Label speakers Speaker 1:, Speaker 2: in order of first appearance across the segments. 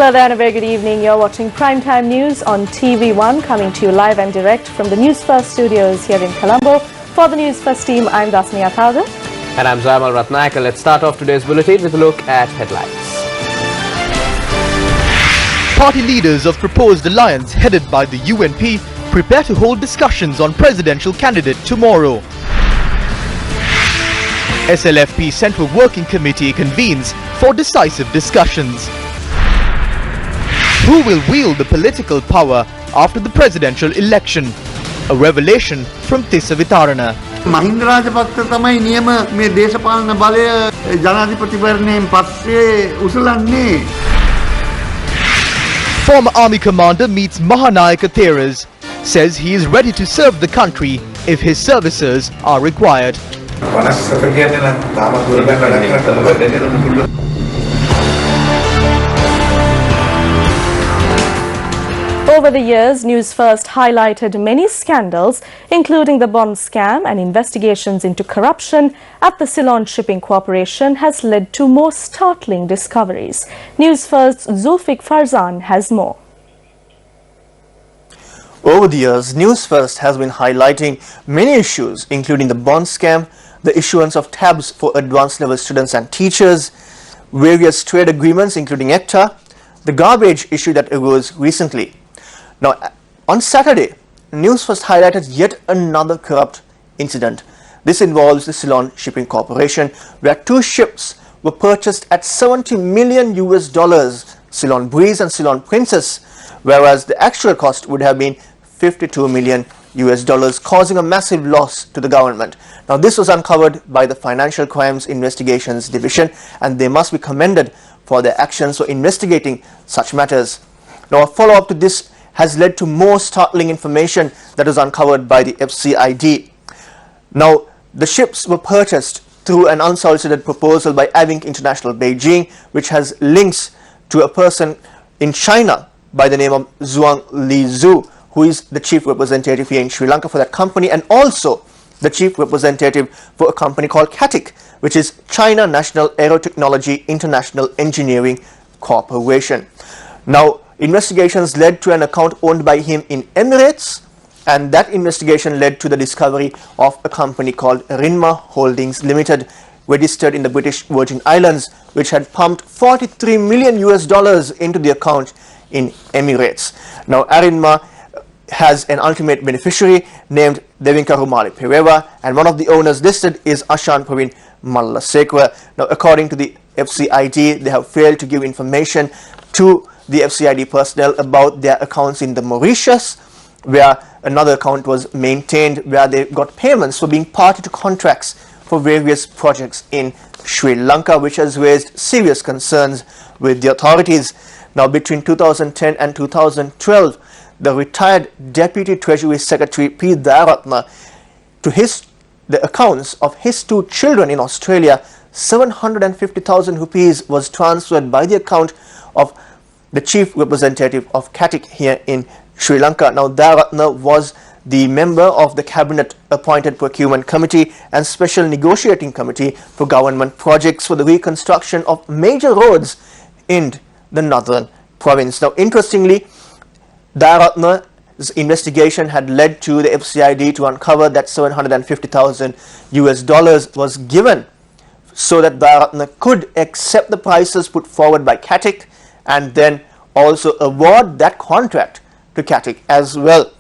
Speaker 1: Hello there and a very good evening. You're watching Primetime News on TV1, coming to you live and direct from the Newsfirst studios here in Colombo. For the Newsfirst team, I'm Vasudeva Nanayakkara.
Speaker 2: And I'm Sajjan. Let's start off today's bulletin with a look at headlines.
Speaker 3: Party leaders of proposed alliance headed by the UNP prepare to hold discussions on presidential candidate tomorrow. SLFP Central Working Committee convenes for decisive discussions. Who will wield the political power after the presidential election? A revelation from Tissa Vitarana.
Speaker 4: Mahinda Rajapaksa තමයි නියම මේ දේශපාලන බලය ජනාධිපතිවරණයෙන් පස්සේ උසලන්නේ.
Speaker 3: Former army commander meets Mahanayaka Theras, says he is ready to serve the country if his services are required.
Speaker 1: Over the years, Newsfirst highlighted many scandals, including the bond scam, and investigations into corruption at the Ceylon Shipping Corporation has led to more startling discoveries. Newsfirst's Zulfiq Farzan has more.
Speaker 5: Over the years, Newsfirst has been highlighting many issues, including the bond scam, the issuance of tabs for advanced level students and teachers, various trade agreements including ECTA, the garbage issue that arose recently. Now, on Saturday, Newsfirst highlighted yet another corrupt incident. This involves the Ceylon Shipping Corporation, where two ships were purchased at $70 million, Ceylon Breeze and Ceylon Princess, whereas the actual cost would have been $52 million, causing a massive loss to the government. Now, this was uncovered by the Financial Crimes Investigations Division, and they must be commended for their actions for investigating such matters. Now, a follow-up to this has led to more startling information that was uncovered by the FCID. Now, the ships were purchased through an unsolicited proposal by Avink International Beijing, which has links to a person in China by the name of Zhuang Li Zhu, who is the chief representative here in Sri Lanka for that company, and also the chief representative for a company called CATIC, which is China National Aerotechnology International Engineering Corporation. Now, investigations led to an account owned by him in Emirates, and that investigation led to the discovery of a company called Rinma Holdings Limited, registered in the British Virgin Islands, which had pumped $43 million into the account in Emirates. Now, Rinma has an ultimate beneficiary named Devinka Rumali Pereira, and one of the owners listed is Ashan Praveen Mallasekwa. Now, according to the FCID, they have failed to give information to the FCID personnel about their accounts in the Mauritius, where another account was maintained where they got payments for being party to contracts for various projects in Sri Lanka, which has raised serious concerns with the authorities. Now, between 2010 and 2012, the retired Deputy Treasury Secretary P. Dayaratna, to the accounts of his two children in Australia, 750,000 rupees was transferred by the account of the chief representative of CATIC here in Sri Lanka. Now, Dayaratna was the member of the cabinet appointed procurement committee and special negotiating committee for government projects for the reconstruction of major roads in the northern province. Now, interestingly, Dayaratna's investigation had led to the FCID to uncover that $750,000 was given so that Dayaratna could accept the prices put forward by CATIC and then also award that contract to CATIC as well.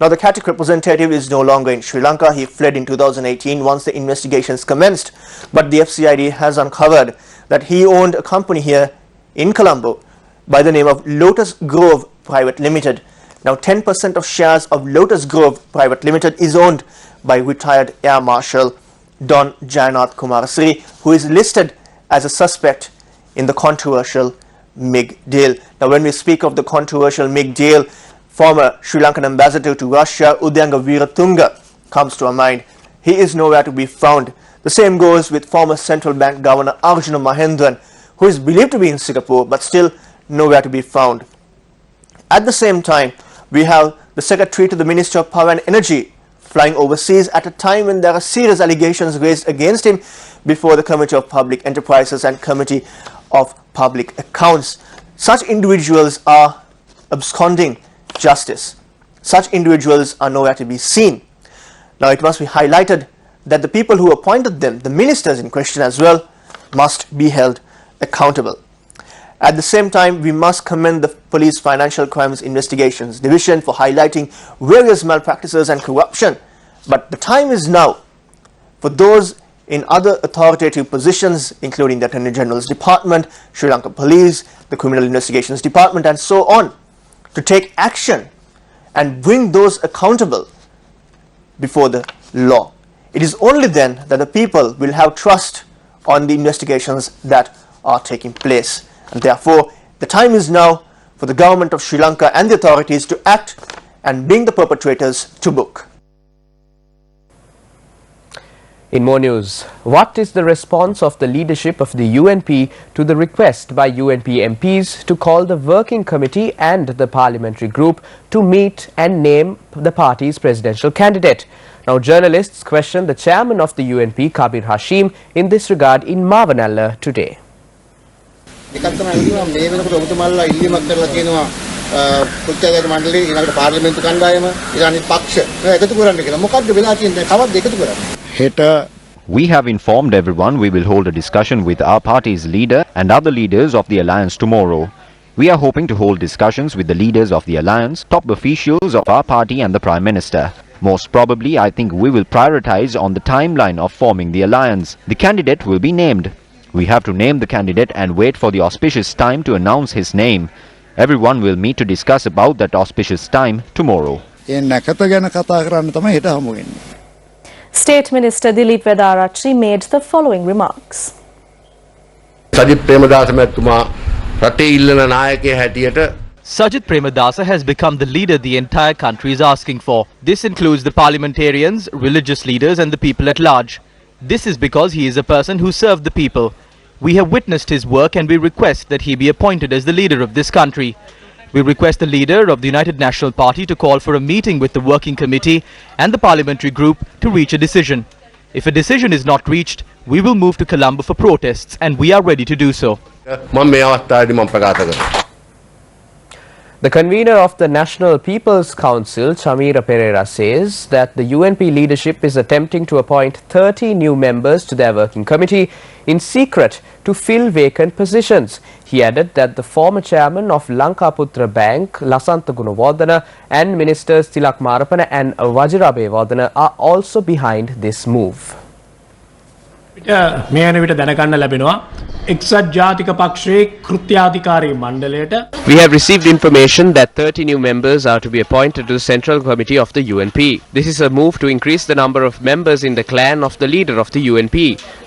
Speaker 5: Now, the CATIC representative is no longer in Sri Lanka. He fled in 2018 once the investigations commenced, but the FCID has uncovered that he owned a company here in Colombo by the name of Lotus Grove Private Limited. Now, 10% of shares of Lotus Grove Private Limited is owned by retired Air Marshal Don Jayanath Kumarasri, who is listed as a suspect in the controversial MiG deal. Now, when we speak of the controversial MiG deal, former Sri Lankan ambassador to Russia, Udayanga Weeratunga, comes to our mind. He is nowhere to be found. The same goes with former Central Bank Governor Arjuna Mahendran, who is believed to be in Singapore, but still nowhere to be found. At the same time, we have the Secretary to the Ministry of Power and Energy flying overseas at a time when there are serious allegations raised against him before the Committee of Public Enterprises and Committee of Public Accounts. Such individuals are absconding justice. Such individuals are nowhere to be seen. Now it must be highlighted that the people who appointed them, the ministers in question as well, must be held accountable. At the same time, we must commend the Police Financial Crimes Investigations Division for highlighting various malpractices and corruption. But the time is now for those in other authoritative positions, including the Attorney General's Department, Sri Lanka Police, the Criminal Investigations Department, and so on, to take action and bring those accountable before the law. It is only then that the people will have trust on the investigations that are taking place. And therefore, the time is now for the government of Sri Lanka and the authorities to act and bring the perpetrators to book.
Speaker 2: In more news, what is the response of the leadership of the UNP to the request by UNP MPs to call the working committee and the parliamentary group to meet and name the party's presidential candidate? Now, journalists question the chairman of the UNP, Kabir Hashim, in this regard in Mavanalla today.
Speaker 6: We have informed everyone we will hold a discussion with our party's leader and other leaders of the alliance tomorrow. We are hoping to hold discussions with the leaders of the alliance, top officials of our party and the Prime Minister. Most probably, I think we will prioritize on the timeline of forming the alliance. The candidate will be named. We have to name the candidate and wait for the auspicious time to announce his name. Everyone will meet to discuss about that auspicious time tomorrow.
Speaker 1: State Minister Dilip Vedarachi made the following remarks.
Speaker 7: Sajjan
Speaker 3: Sajjan Premadasa has become the leader the entire country is asking for. This includes the parliamentarians, religious leaders and the people at large. This is because he is a person who served the people. We have witnessed his work and we request that he be appointed as the leader of this country. We request the leader of the United National Party to call for a meeting with the working committee and the parliamentary group to reach a decision. If a decision is not reached, we will move to Colombo for protests and we are ready to do so.
Speaker 2: The convener of the National People's Council, Chamira Pereira, says that the UNP leadership is attempting to appoint 30 new members to their working committee in secret to fill vacant positions. He added that the former chairman of Lanka Bank, Lasantha Gunawardena, and ministers Tilak Marapana and Vajirabe Wardena are also behind this move.
Speaker 8: මේ යන විට දැනගන්න ලැබෙනවා එක්සත් ජාතික පක්ෂයේ කෘත්‍යාධිකාරී මණ්ඩලයට
Speaker 2: We have received information that 30 new members are to be appointed to the Central Committee of the UNP. This is a move to increase the number of members in the clan of the leader of the UNP.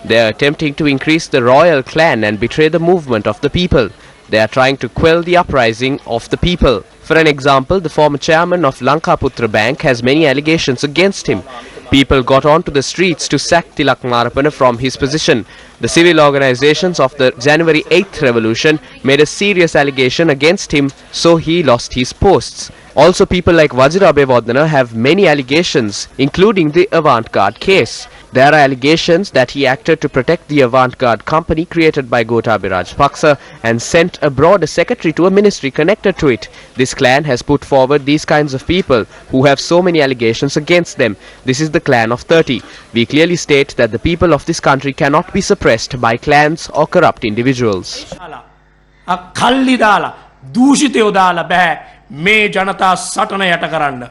Speaker 2: They are attempting to increase the royal clan and betray the movement of the people. They are trying to quell the uprising of the people. For an example, the former chairman of Lanka Bank has many allegations against him. People got onto the streets to sack Tilak Marapana from his position. The civil organizations of the January 8th revolution made a serious allegation against him, so he lost his posts. Also, people like Vajirabe Wardena have many allegations, including the avant-garde case. There are allegations that he acted to protect the avant-garde company created by Gotabaya Rajapaksa and sent abroad a secretary to a ministry connected to it. This clan has put forward these kinds of people who have so many allegations against them. This is the clan of 30. We clearly state that the people of this country cannot be suppressed by clans or corrupt individuals.
Speaker 8: කල්ලි දාලා දූෂිතයෝ දාලා බෑ මේ ජනතා සටන යට කරන්න.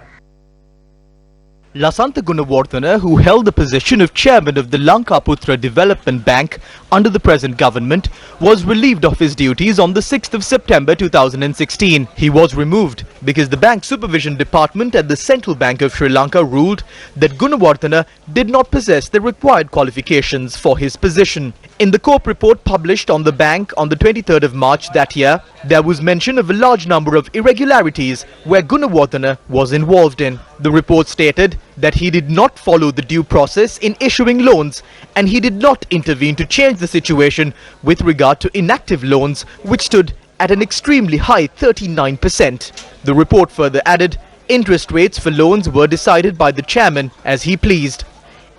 Speaker 3: Lasantha Gunawardena, who held the position of chairman of the Lanka Development Bank under the present government, was relieved of his duties on the 6th of September 2016. He was removed because the Bank Supervision Department at the Central Bank of Sri Lanka ruled that Gunawardena did not possess the required qualifications for his position. In the COPE report published on the bank on the 23rd of March that year, there was mention of a large number of irregularities where Gunawardena was involved in. The report stated that he did not follow the due process in issuing loans and he did not intervene to change the situation with regard to inactive loans, which stood at an extremely high 39%. The report further added, interest rates for loans were decided by the chairman as he pleased.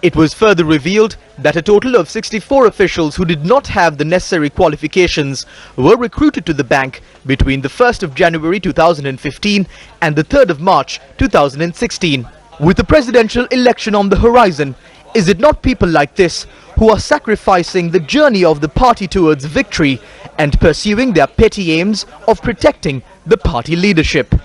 Speaker 3: It was further revealed that a total of 64 officials who did not have the necessary qualifications were recruited to the bank between the 1st of January 2015 and the 3rd of March 2016. With the presidential election on the horizon, is it not people like this who are sacrificing the journey of the party towards victory and pursuing their petty aims of protecting the party leadership?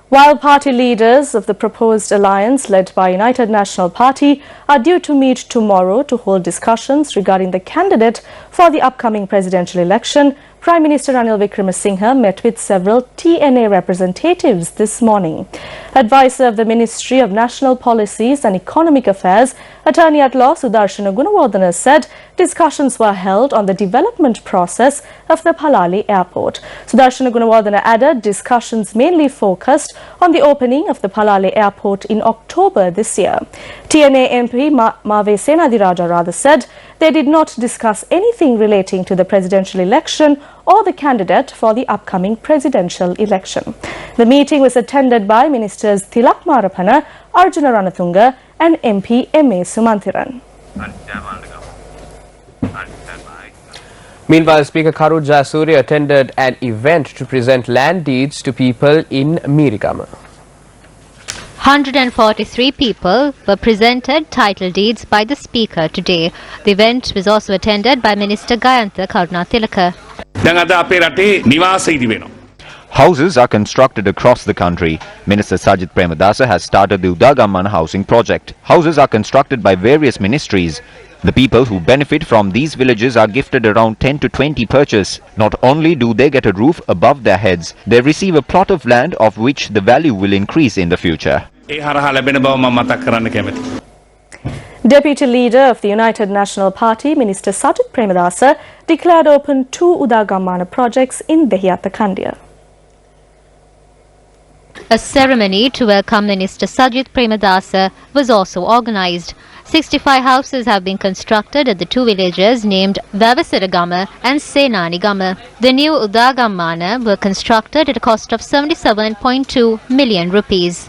Speaker 1: While party leaders of the proposed alliance led by United National Party are due to meet tomorrow to hold discussions regarding the candidate for the upcoming presidential election, Prime Minister Ranil Wickremesinghe met with several TNA representatives this morning. Advisor of the Ministry of National Policies and Economic Affairs, Attorney-at-Law Sudarshana Gunawardena said discussions were held on the development process of the Palali airport. Sudarshana Gunawardena added discussions mainly focused on the opening of the Palali airport in October this year. TNA MP Mave Senadiraja rather said they did not discuss anything relating to the presidential election or the candidate for the upcoming presidential election. The meeting was attended by Ministers Tilak Marapana, Arjuna Ranatunga and MP M.A. Sumanthiran.
Speaker 2: Meanwhile, Speaker Karu Jayasuriya attended an event to present land deeds to people in Mirigama.
Speaker 9: 143 people were presented title deeds by the Speaker today. The event was also attended by Minister Gayantha Karunatilaka.
Speaker 6: Houses are constructed across the country. Minister Sajjan Premadasa has started the Udagammana housing project. Houses are constructed by various ministries. The people who benefit from these villages are gifted around 10 to 20 perches. Not only do they get a roof above their heads, they receive a plot of land of which the value will increase in the future.
Speaker 1: Deputy Leader of the United National Party, Minister Sajjan Premadasa, declared open 2 Udagammana projects in Dehiyattakandiya.
Speaker 9: A ceremony to welcome Minister Sajjan Premadasa was also organised. 65 houses have been constructed at the 2 villages named Vavasiragama and Senanigama. The new Udagammana were constructed at a cost of 77.2 million rupees.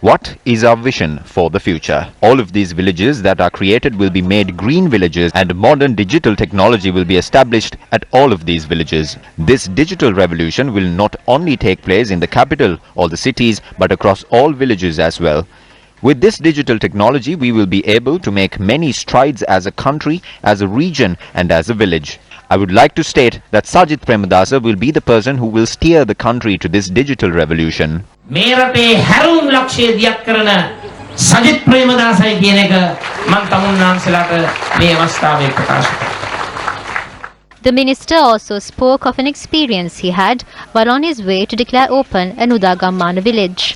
Speaker 6: What is our vision for the future? All of these villages that are created will be made green villages, and modern digital technology will be established at all of these villages. This digital revolution will not only take place in the capital or the cities, but across all villages as well. With this digital technology, we will be able to make many strides as a country, as a region and as a village. I would like to state that Sajjan Premadasa will be the person who will steer the country to this digital revolution.
Speaker 9: The minister also spoke of an experience he had while on his way to declare open an Udagammana village.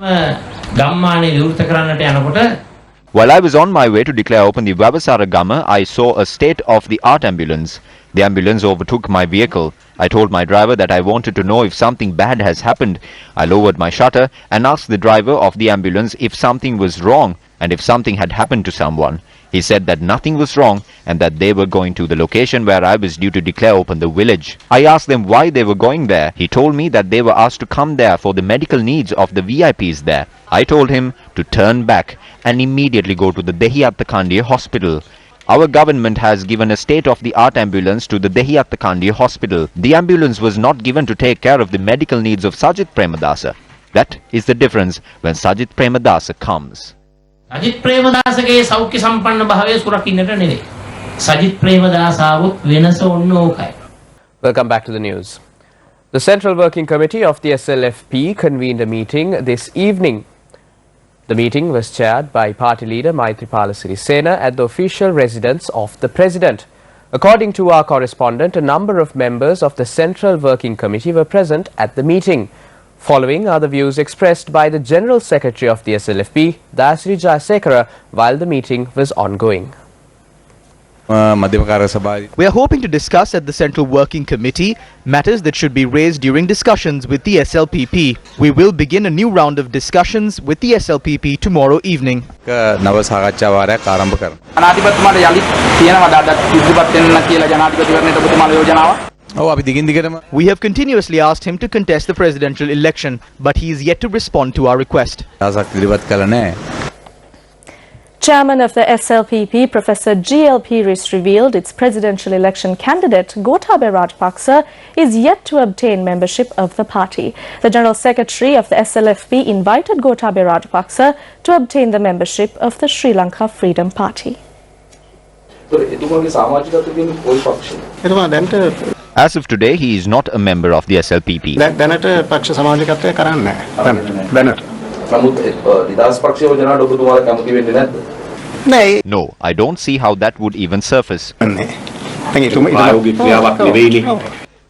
Speaker 6: While I was on my way to declare open the Vavasaragama, I saw a state-of-the-art ambulance. The ambulance overtook my vehicle. I told my driver that I wanted to know if something bad has happened. I lowered my shutter and asked the driver of the ambulance if something was wrong and if something had happened to someone. He said that nothing was wrong and that they were going to the location where I was due to declare open the village. I asked them why they were going there. He told me that they were asked to come there for the medical needs of the VIPs there. I told him to turn back and immediately go to the Dehiyattakandiya hospital. Our government has given a state-of-the-art ambulance to the Dehiyattakandiya hospital. The ambulance was not given to take care of the medical needs of Sajjan Premadasa. That is the difference when Sajjan Premadasa comes.
Speaker 10: Sajjan Premadasage සෞඛ්‍ය සම්පන්න භාවය සුරකින්නට නෙවෙයි. Sajjan Premadasawut වෙනස ඔන්න ඕකයි.
Speaker 2: Welcome back to the news. The Central Working Committee of the SLFP convened a meeting this evening. The meeting was chaired by party leader Maithripala Sirisena at the official residence of the President. According to our correspondent, a number of members of the Central Working Committee were present at the meeting. Following are the views expressed by the General Secretary of the SLFP, Vasudeva Nanayakkara, while the meeting was ongoing.
Speaker 3: We are hoping to discuss at the Central Working Committee matters that should be raised during discussions with the SLPP. We will begin a new round of discussions with the SLPP tomorrow evening. We have continuously asked him to contest the presidential election, but he is yet to respond to our request.
Speaker 1: Chairman of the SLPP, Professor G.L. Pires, revealed its presidential election candidate, Gotabaya Rajapaksa, is yet to obtain membership of the party. The General Secretary of the SLFP invited Gotabaya Rajapaksa to obtain the membership of the Sri Lanka Freedom Party.
Speaker 6: As of today, he is not a member of the SLPP. No, I don't see how that would even surface.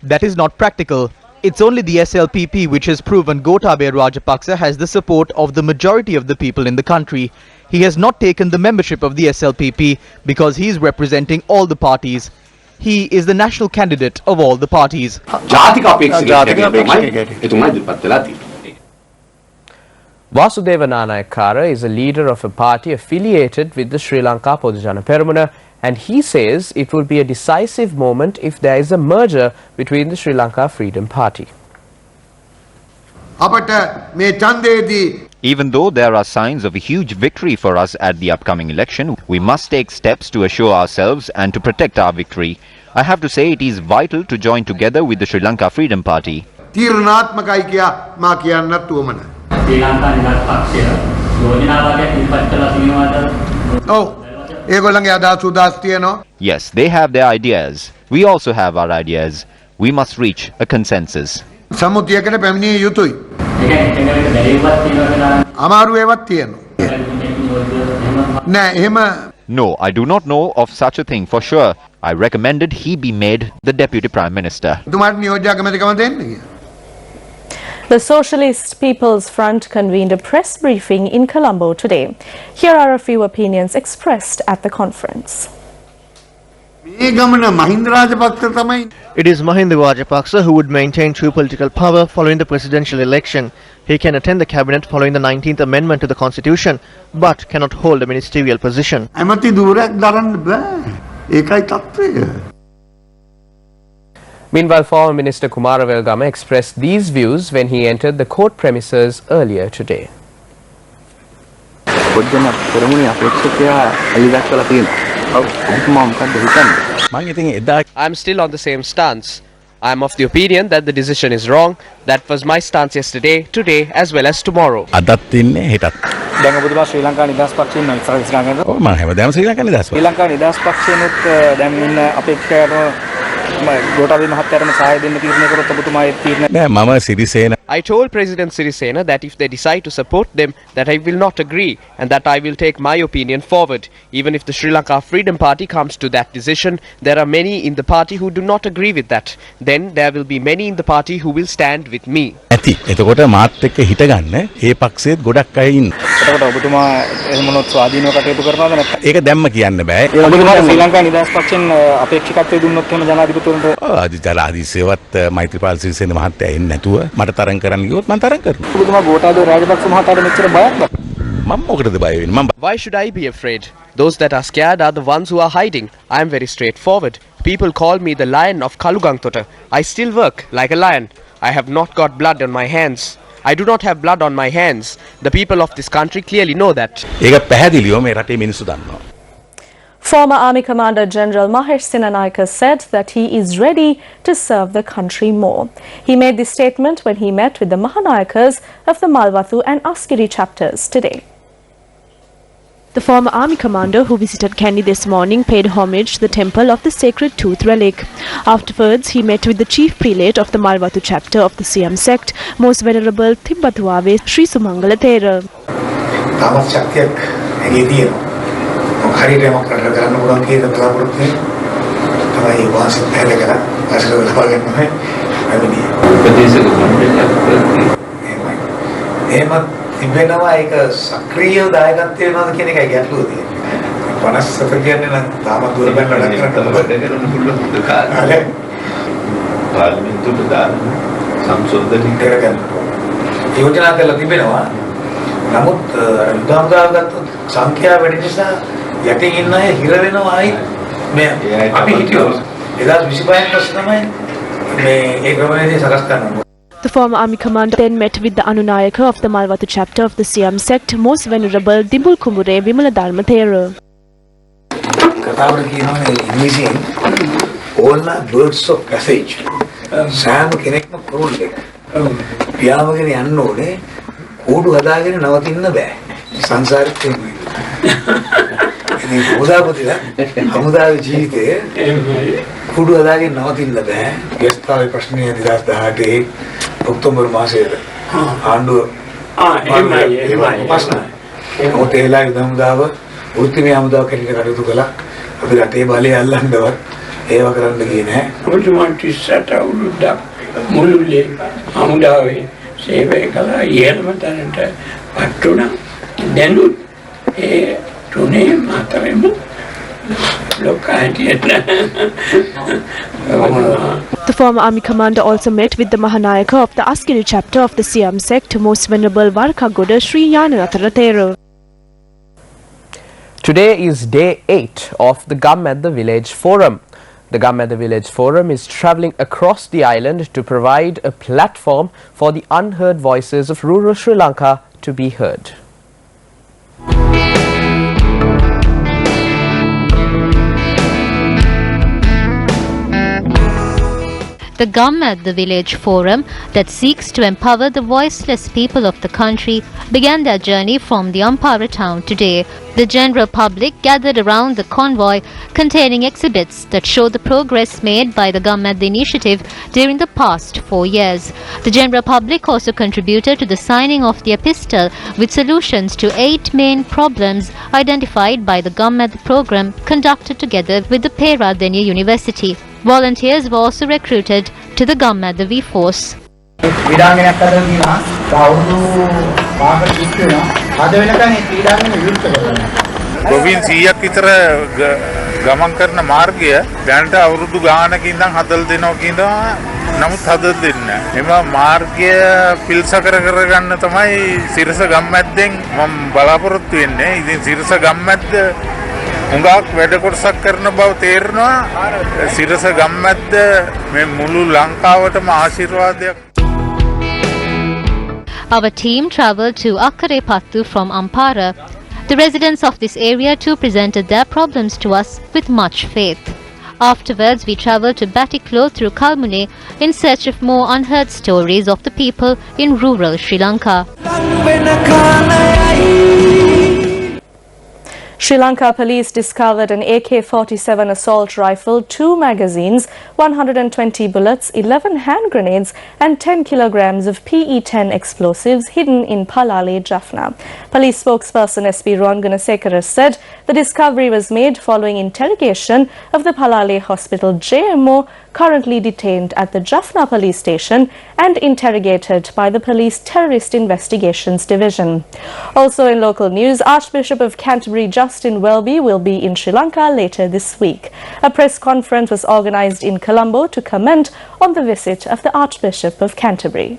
Speaker 3: That is not practical. It's only the SLPP which has proven Gotabaya Rajapaksa has the support of the majority of the people in the country. He has not taken the membership of the SLPP because he is representing all the parties. He is the national candidate of all the parties.
Speaker 2: Vasudeva Nanayakkara is a leader of a party affiliated with the Sri Lanka Podujana Peramuna, and he says it will be a decisive moment if there is a merger between the Sri Lanka Freedom Party.
Speaker 6: Even though there are signs of a huge victory for us at the upcoming election, we must take steps to assure ourselves and to protect our victory. I have to say it is vital to join together with the Sri Lanka Freedom Party. Yes, they have their ideas. We also have our ideas. We must reach a consensus.
Speaker 4: No,
Speaker 6: I do not know of such a thing for sure. I recommended he be made the Deputy Prime Minister.
Speaker 1: The Socialist People's Front convened a press briefing in Colombo today. Here are a few opinions expressed at the conference.
Speaker 5: It is Mahinda Rajapaksa who would maintain true political power following the presidential election. He can attend the cabinet following the 19th Amendment to the Constitution, but cannot hold a ministerial position.
Speaker 2: Meanwhile, former Minister Kumara Welgama expressed these views when he entered the court premises earlier today. I'm still on the same stance. I'm of the opinion that the decision is wrong. That was my stance yesterday, today as well as tomorrow. I told President Sirisena that if they decide to support them, that I will not agree and that I will take my opinion forward. Even if the Sri Lanka Freedom Party comes to that decision, there are many in the party who do not agree with that. Then there will be many in the party who will stand with me. Why should I be afraid? Those that are scared are the ones who are hiding. I am very straightforward. People call me the lion of Kalugangtota. I still work like a lion. I have not got blood on my hands. I do not have blood on my hands. The people of this country clearly know that.
Speaker 1: Former Army Commander General Mahesh Senanayake said that he is ready to serve the country more. He made this statement when he met with the Mahanayakas of the Malvathu and Askiri chapters today.
Speaker 11: The former army commander who visited Kandy this morning paid homage to the temple of the sacred tooth relic. Afterwards, he met with the chief prelate of the Malvathu chapter of the Siam sect, Most Venerable Timbatuave Sri Sumangala Thera.
Speaker 12: තිබෙනවා ඒක සක්‍රීය දායකත්වය වෙනවද කියන එකයි ගැටලුව තියෙන්නේ. 57 කියන්නේ නම් තාම දුර බැලලා ලක් කරන්න පුළුවන් කාලේ. පාර්ලිමේන්තුවට දාන්න සංශෝධන කරගන්න. යෝජනා කරලා තිබෙනවා. නමුත් උදාහරණයක් ගත්තොත් සංඛ්‍යාව වැඩි නිසා යටින් ඉන්න අය හිර වෙනවා අය මේ අපි හිටියොත් 2025 පස්සේ තමයි
Speaker 11: The former army commander then met with the Anunayaka of the Malwatu chapter of the Siam sect, Most Venerable Dimbul Kumure Vimala Dharma Thera.
Speaker 12: All birds of passage. Sam කෙනෙක්ම කුරුල්ලෙක්. පියාඹගෙන යන්න ඕනේ. කූඩු හදාගෙන නවතින්න බෑ. සංසාරෙත් එහෙමයි. ඉතින් හොදාපතිලා හමුදාවේ ජීවිතේ කූඩු හදාගෙන නවතින්න බෑ. ගස්තාවේ ප්‍රශ්නය 2018 ඔක්තෝබර් මාසයේ ආණ්ඩුව එහෙමයි ප්‍රශ්න. මොකද ඒලා හමුදාව වෘත්තීය හමුදාව කෙනෙක් කටයුතු කළා. අපි රටේ බලය අල්ලන්නවත් ඒව කරන්න ගියේ නැහැ.
Speaker 13: මුතුමන්ටි සට අවුරුද්දක් මුළුල්ලේ හමුදාවේ සේවය කළා. ඊළම තැනට පත් වුණා. දැනුත් ඒ තුනේ මාතවෙම
Speaker 11: The former army commander also met with the Mahanayaka of the Askiri chapter of the Siam sect, Most Venerable Varkagoda Sri Yananathara Thera.
Speaker 2: Today is day 8 of the Gum at the Village Forum. The Gum at the Village Forum is travelling across the island to provide a platform for the unheard voices of rural Sri Lanka to be heard.
Speaker 9: The Gum at the Village Forum, that seeks to empower the voiceless people of the country, began their journey from the Ampara town today. The general public gathered around the convoy containing exhibits that show the progress made by the Gum at the initiative during the past 4 years. The general public also contributed to the signing of the epistle with solutions to 8 main problems identified by the Gum at the program conducted together with the Peradeniya University. Volunteers were also recruited to the Gum at the V Force.
Speaker 14: ගොවින් 100ක් විතර ගමන් කරන මාර්ගය දැනට අවුරුදු ගානක ඉඳන් හදලා දෙනවා කියනවා. නමුත් හදලා දෙන්නේ නැහැ. එම මාර්ගය පිල්සකර කරගන්න තමයි සිරස ගම්මැද්දෙන් මම බලාපොරොත්තු වෙන්නේ. ඉතින් සිරස ගම්මැද්ද හුඟක් වැඩ කොටසක් කරන බව තේරෙනවා. සිරස ගම්මැද්ද මේ මුළු ලංකාවටම ආශිර්වාදයක්.
Speaker 9: Our team travelled to Akkarepattu from Ampara. The residents of this area too presented their problems to us with much faith. Afterwards, we travelled to Batiklo through Kalmune in search of more unheard stories of the people in rural Sri Lanka.
Speaker 1: Sri Lanka police discovered an AK-47 assault rifle, 2 magazines, 120 bullets, 11 hand grenades and 10 kilograms of PE-10 explosives hidden in Palale, Jaffna. Police spokesperson SP Ron Gunasekara said the discovery was made following interrogation of the Palale Hospital JMO, currently detained at the Jaffna police station and interrogated by the Police Terrorist Investigations Division. Also in local news, Archbishop of Canterbury Justin Welby will be in Sri Lanka later this week. A press conference was organised in Colombo to comment on the visit of the Archbishop of Canterbury.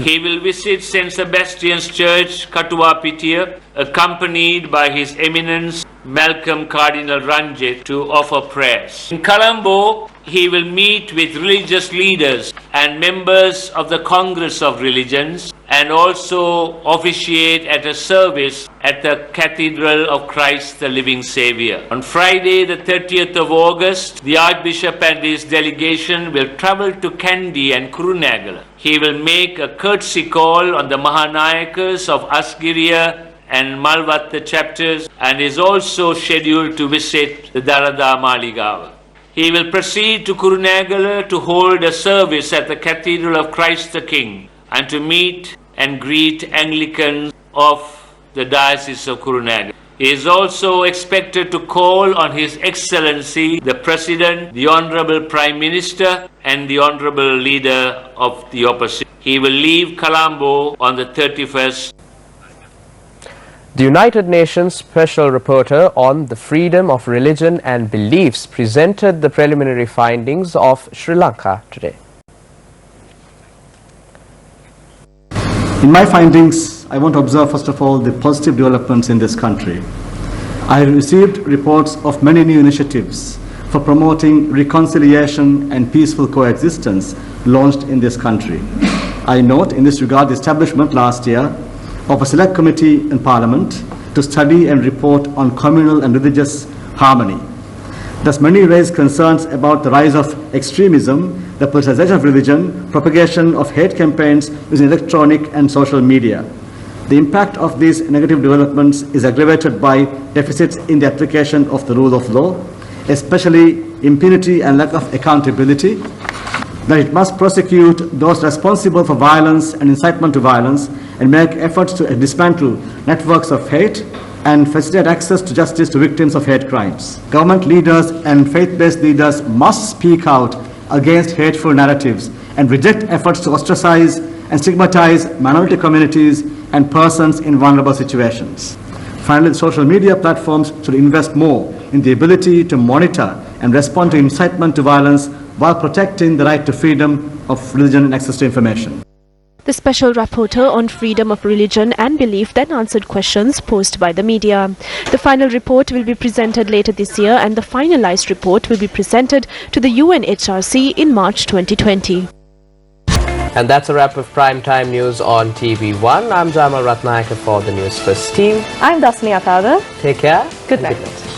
Speaker 15: He will visit St. Sebastian's Church, Katuwapitiya, accompanied by His Eminence Malcolm Cardinal Ranjit to offer prayers. In Colombo, he will meet with religious leaders and members of the Congress of Religions and also officiate at a service at the Cathedral of Christ the Living Saviour. On Friday, the 30th of August, the Archbishop and his delegation will travel to Kandy and Kurunegala. He will make a courtesy call on the Mahanayakas of Asgiriya and Malwatta chapters and is also scheduled to visit the Darada Maligawa. He will proceed to Kurunegala to hold a service at the Cathedral of Christ the King and to meet and greet Anglicans of the Diocese of Kurunegala. He is also expected to call on His Excellency, the President, the Honourable Prime Minister and the Honourable Leader of the Opposition. He will leave Colombo on the 31st.
Speaker 2: The United Nations Special Rapporteur on the Freedom of Religion and Beliefs presented the preliminary findings of Sri Lanka today.
Speaker 16: In my findings, I want to observe first of all the positive developments in this country. I have received reports of many new initiatives for promoting reconciliation and peaceful coexistence launched in this country. I note in this regard the establishment last year of a select committee in Parliament to study and report on communal and religious harmony. Thus, many raised concerns about the rise of extremism, the politicization of religion, propagation of hate campaigns using electronic and social media. The impact of these negative developments is aggravated by deficits in the application of the rule of law, especially impunity and lack of accountability, that it must prosecute those responsible for violence and incitement to violence and make efforts to dismantle networks of hate and facilitate access to justice to victims of hate crimes. Government leaders and faith-based leaders must speak out against hateful narratives and reject efforts to ostracize and stigmatize minority communities and persons in vulnerable situations. Finally, social media platforms should invest more in the ability to monitor and respond to incitement to violence while protecting the right to freedom of religion and access to information.
Speaker 11: The special rapporteur on freedom of religion and belief then answered questions posed by the media. The final report will be presented later this year and the finalized report will be presented to the UNHRC in March 2020.
Speaker 2: And that's a wrap of Primetime News on TV1. I'm Jamal Ratnayaka for the Newsfirst team.
Speaker 1: I'm Dasni Atada.
Speaker 2: Take care.
Speaker 1: Good night.